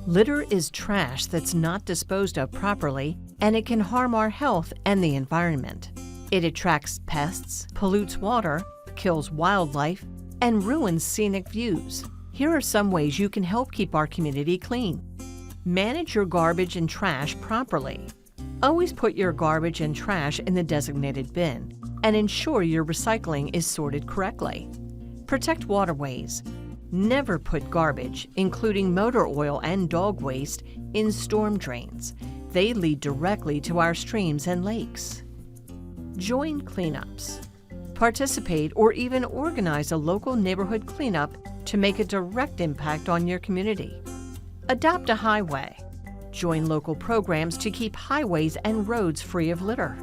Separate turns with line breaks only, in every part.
Litter is trash that's not disposed of properly, and it can harm our health and the environment. It attracts pests, pollutes water, kills wildlife, and ruins scenic views. Here are some ways you can help keep our community clean. Manage your garbage and trash properly. Always put your garbage and trash in the designated bin, and ensure your recycling is sorted correctly. Protect waterways. Never put garbage, including motor oil and dog waste, in storm drains. They lead directly to our streams and lakes. Join cleanups. Participate or even organize a local neighborhood cleanup to make a direct impact on your community. Adopt a highway. Join local programs to keep highways and roads free of litter.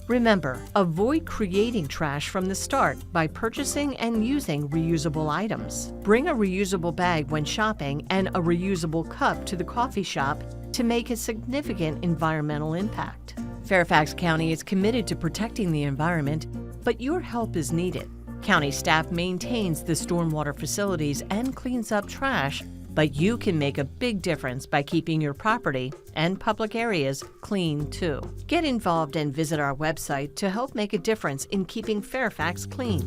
Remember, avoid creating trash from the start by purchasing and using reusable items. Bring a reusable bag when shopping and a reusable cup to the coffee shop to make a significant environmental impact. Fairfax County is committed to protecting the environment, but your help is needed. County staff maintains the stormwater facilities and cleans up trash, but you can make a big difference by keeping your property and public areas clean too. Get involved and visit our website to help make a difference in keeping Fairfax clean.